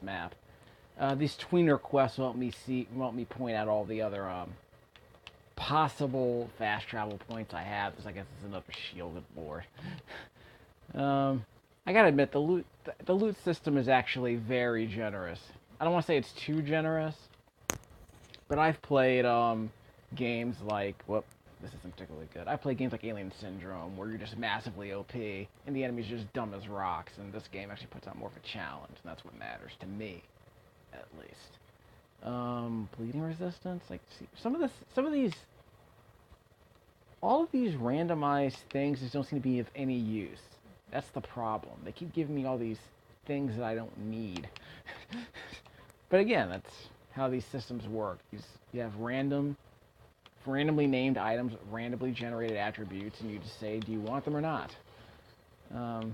map. These tweener quests won't me point out all the other possible fast travel points I have. Because I guess it's another shielded board. I gotta admit, the loot system is actually very generous. I don't want to say it's too generous, but I've played games like, whoop, this isn't particularly good. I played games like Alien Syndrome, where you're just massively OP, and the enemy's just dumb as rocks, and this game actually puts out more of a challenge, and that's what matters to me, at least. Bleeding resistance, like, see, all of these randomized things just don't seem to be of any use. That's the problem. They keep giving me all these things that I don't need. But again, that's how these systems work. You have randomly named items, randomly generated attributes, and you just say, do you want them or not? Well,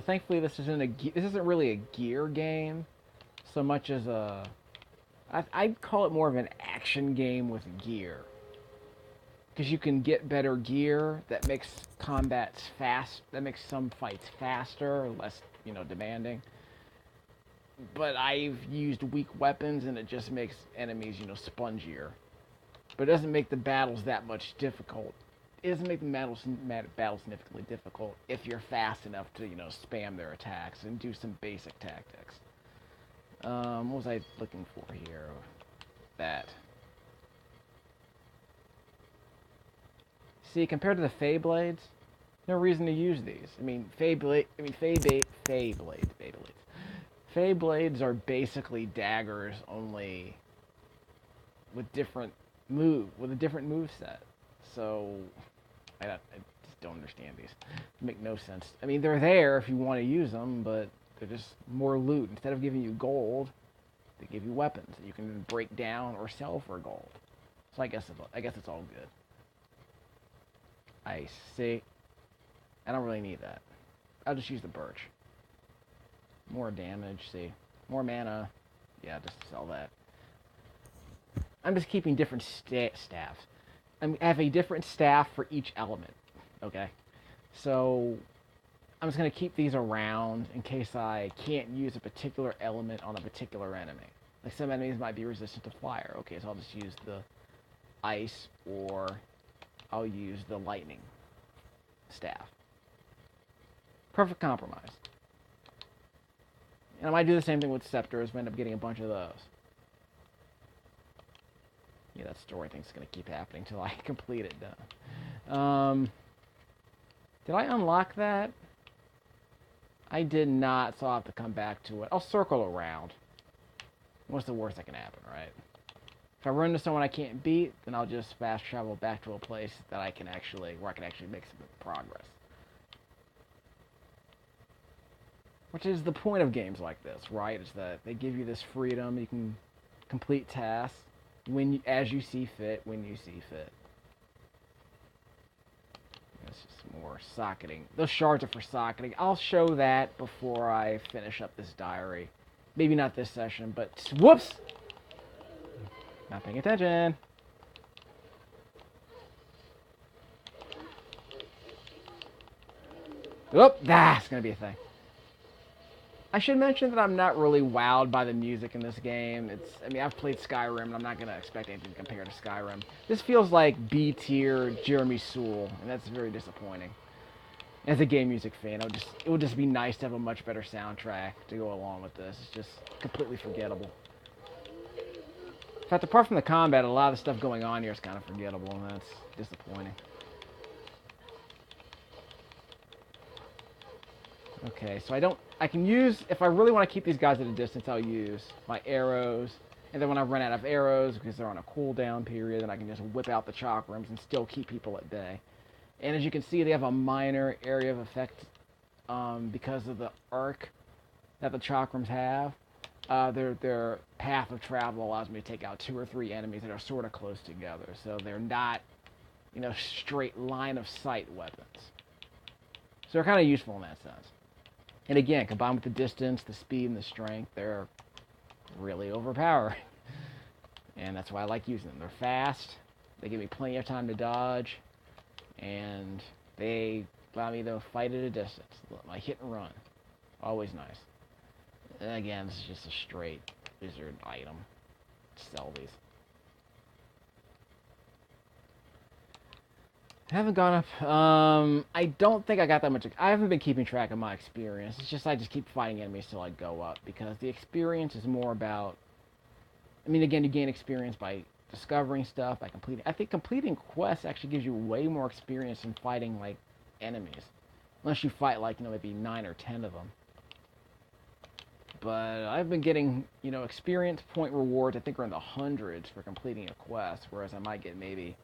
thankfully, this isn't really a gear game so much as I'd call it more of an action game with gear. Because you can get better gear that makes combats that makes some fights faster, less, demanding. But I've used weak weapons, and it just makes enemies, spongier. But it doesn't make the battles that much difficult. It doesn't make the battles significantly difficult if you're fast enough to, spam their attacks and do some basic tactics. What was I looking for here? That. See, compared to the Fey Blades, no reason to use these. Fey Blades are basically daggers, only with a different move set. So I just don't understand these. They make no sense. They're there if you want to use them, but they're just more loot. Instead of giving you gold, they give you weapons that you can break down or sell for gold. So I guess it's all good. I see. I don't really need that. I'll just use the birch. More damage, see. More mana. Yeah, just sell that. I'm just keeping different staffs. I have a different staff for each element. Okay? So, I'm just going to keep these around in case I can't use a particular element on a particular enemy. Like some enemies might be resistant to fire. Okay, so I'll just use the ice, or I'll use the lightning staff. Perfect compromise. And I might do the same thing with scepters, but end up getting a bunch of those. Yeah, that story thing's going to keep happening until I complete it, though. Did I unlock that? I did not, so I'll have to come back to it. I'll circle around. What's the worst that can happen, right? If I run into someone I can't beat, then I'll just fast travel back to a place that where I can actually make some progress. Which is the point of games like this, right? Is that they give you this freedom. You can complete tasks as you see fit, when you see fit. That's just more socketing. Those shards are for socketing. I'll show that before I finish up this diary. Maybe not this session, but whoops! Not paying attention. Oop, that's gonna be a thing. I should mention that I'm not really wowed by the music in this game. I've played Skyrim, and I'm not gonna expect anything to compare to Skyrim. This feels like B-tier Jeremy Soule, and that's very disappointing. As a game music fan, it would just be nice to have a much better soundtrack to go along with this. It's just completely forgettable. In fact, apart from the combat, a lot of the stuff going on here is kind of forgettable, and that's disappointing. Okay, so I can use, if I really want to keep these guys at a distance, I'll use my arrows. And then when I run out of arrows, because they're on a cooldown period, then I can just whip out the chakrams and still keep people at bay. And as you can see, they have a minor area of effect because of the arc that the chakrams have. Their path of travel allows me to take out 2 or 3 enemies that are sort of close together. So they're not, straight line of sight weapons. So they're kind of useful in that sense. And again, combined with the distance, the speed, and the strength, they're really overpowering. And that's why I like using them. They're fast, they give me plenty of time to dodge, and they allow me to fight at a distance. Like hit and run. Always nice. And again, this is just a straight wizard item. Sell these. I haven't gone up. I don't think I got that much. I haven't been keeping track of my experience. It's just I just keep fighting enemies till I go up, because the experience is more about. I mean, again, you gain experience by discovering stuff, by completing. I think completing quests actually gives you way more experience in fighting like enemies, unless you fight like maybe 9 or 10 of them. But I've been getting experience point rewards. I think are in the hundreds for completing a quest, whereas I might get maybe.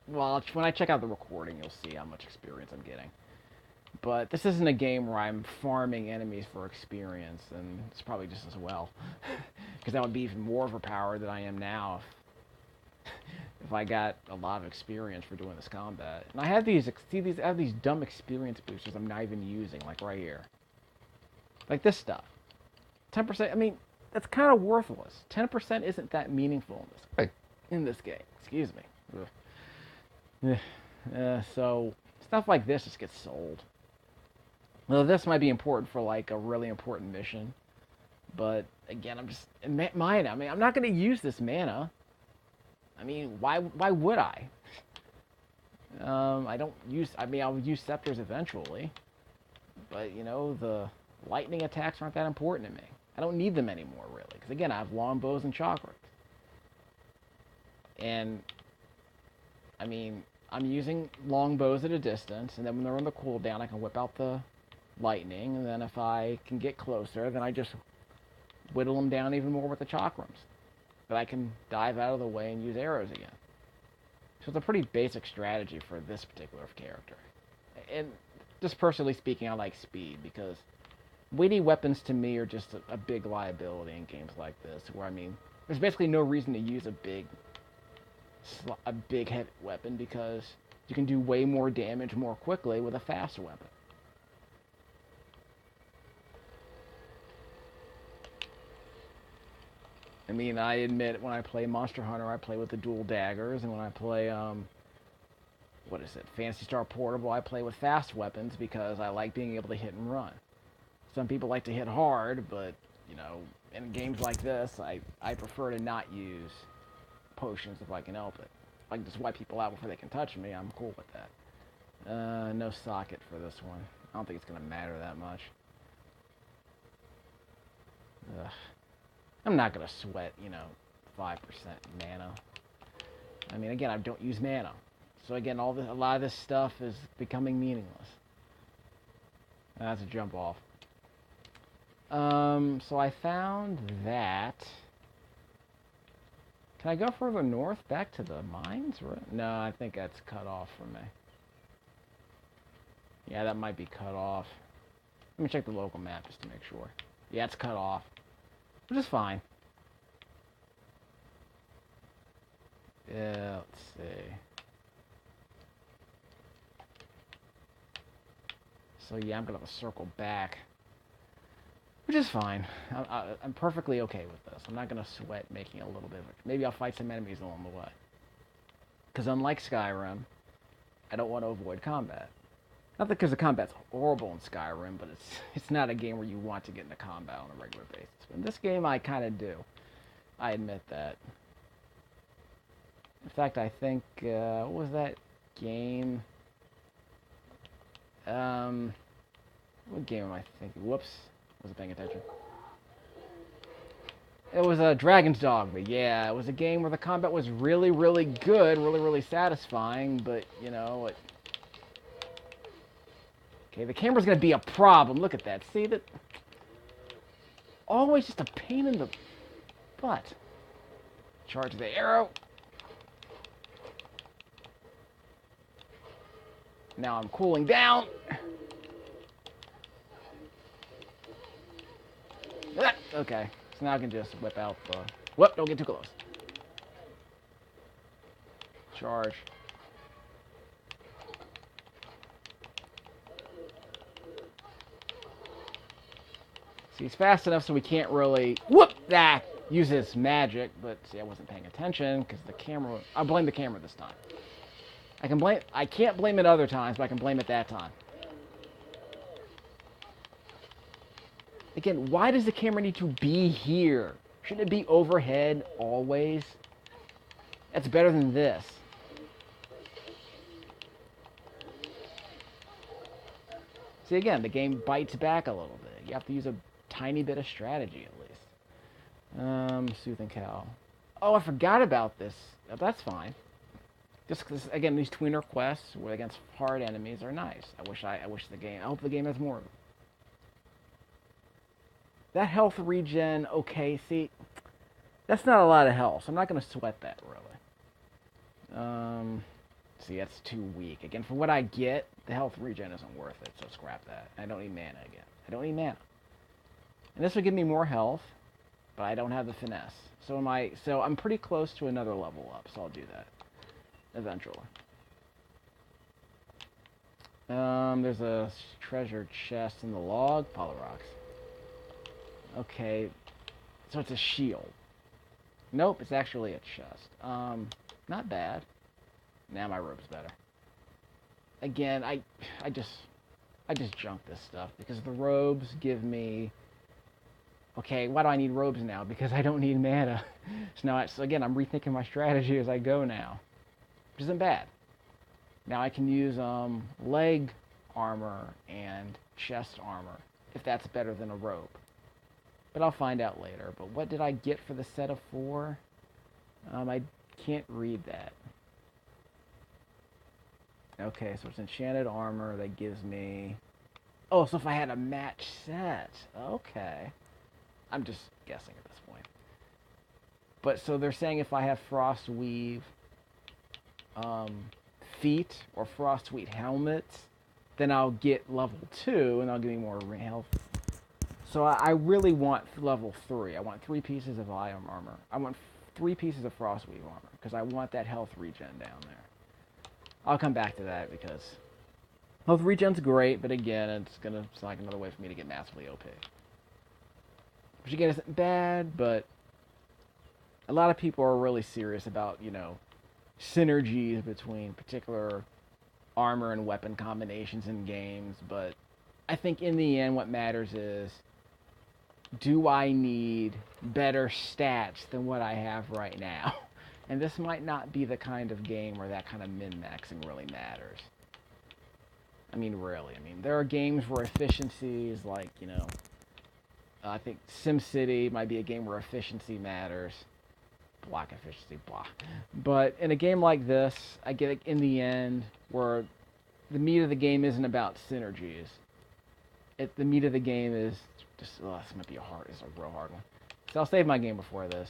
Well, when I check out the recording, you'll see how much experience I'm getting. But this isn't a game where I'm farming enemies for experience, and it's probably just as well. Because that would be even more overpowered than I am now if I got a lot of experience for doing this combat. And I have these, I have these dumb experience boosters I'm not even using, like right here. Like this stuff. 10%, I mean, that's kind of worthless. 10% isn't that meaningful in this game. Excuse me. Ugh. So stuff like this just gets sold. Well, this might be important for like a really important mission, but again, I'm just mana. I mean, I'm not going to use this mana. I mean, why would I? I don't use. I mean, I'll use scepters eventually, but the lightning attacks aren't that important to me. I don't need them anymore, really, because again, I have longbows and chakras, and I mean, I'm using longbows at a distance, and then when they're on the cooldown, I can whip out the lightning, and then if I can get closer, then I just whittle them down even more with the chakrams. But I can dive out of the way and use arrows again. So it's a pretty basic strategy for this particular character. And just personally speaking, I like speed, because weighty weapons to me are just a big liability in games like this, where, I mean, there's basically no reason to use a big heavy weapon, because you can do way more damage more quickly with a fast weapon. I mean, I admit when I play Monster Hunter, I play with the dual daggers, and when I play what is it, Phantasy Star Portable, I play with fast weapons because I like being able to hit and run. Some people like to hit hard, but in games like this, I prefer to not use potions if I can help it. If I can just wipe people out before they can touch me, I'm cool with that. No socket for this one. I don't think it's going to matter that much. Ugh. I'm not going to sweat, 5% mana. I mean, again, I don't use mana. So again, a lot of this stuff is becoming meaningless. That's a jump off. So I found that. Can I go further north, back to the mines? No, I think that's cut off from me. Yeah, that might be cut off. Let me check the local map just to make sure. Yeah, it's cut off. Which is fine. Yeah, let's see. So yeah, I'm gonna have to circle back. Which is fine. I'm perfectly okay with this. I'm not going to sweat making a little bit of it. Maybe I'll fight some enemies along the way. Because unlike Skyrim, I don't want to avoid combat. Not because the combat's horrible in Skyrim, but it's not a game where you want to get into combat on a regular basis. But in this game, I kind of do. I admit that. In fact, I think, what was that game? What game am I thinking? Whoops. Wasn't paying attention. It was a Dragon's Dogma. Yeah, it was a game where the combat was really, really good, really, really satisfying, but, Okay, the camera's going to be a problem. Look at that. See that? Always just a pain in the butt. Charge the arrow. Now I'm cooling down. Okay, so now I can just whip out the... Whoop, don't get too close. Charge. See, he's fast enough so we can't really... Whoop! That! Use his magic, but see, I wasn't paying attention because the camera... I'll blame the camera this time. I can't blame it other times, but I can blame it that time. Again, why does the camera need to be here? Shouldn't it be overhead always? That's better than this. See, again, the game bites back a little bit. You have to use a tiny bit of strategy at least. Sooth and Cow. Oh, I forgot about this. Oh, that's fine. Just because, again, these tweener quests against hard enemies are nice. I hope the game has more of them. That health regen, okay, see, that's not a lot of health, so I'm not going to sweat that, really. See, that's too weak. Again, for what I get, the health regen isn't worth it, so scrap that. I don't need mana again. I don't need mana. And this will give me more health, but I don't have the finesse. So I'm pretty close to another level up, so I'll do that eventually. There's a treasure chest in the log. Poly rocks. Okay, so it's a shield. Nope, it's actually a chest. Not bad. Now my robe's better. Again, I just junk this stuff because the robes give me. Okay, why do I need robes now? Because I don't need mana. So again, I'm rethinking my strategy as I go now, which isn't bad. Now I can use leg armor and chest armor if that's better than a robe. But I'll find out later. But what did I get for the set of 4? I can't read that. Okay, so it's enchanted armor that gives me... Oh, so if I had a match set. Okay. I'm just guessing at this point. But so they're saying if I have frost weave feet or frost weave helmets, then I'll get level 2 and they'll give me more health. So I really want level 3. I want 3 pieces of iron armor. I want 3 pieces of frostweave armor because I want that health regen down there. I'll come back to that because health regen's great, but again, it's like another way for me to get massively OP. Which again isn't bad, but a lot of people are really serious about, synergies between particular armor and weapon combinations in games, but I think in the end what matters is, do I need better stats than what I have right now? And this might not be the kind of game where that kind of min-maxing really matters. I mean, really. There are games where efficiency is like, I think SimCity might be a game where efficiency matters. Block efficiency, blah. But in a game like this, I get in the end where the meat of the game isn't about synergies. The meat of the game is just, this might be a real hard one. So I'll save my game before this.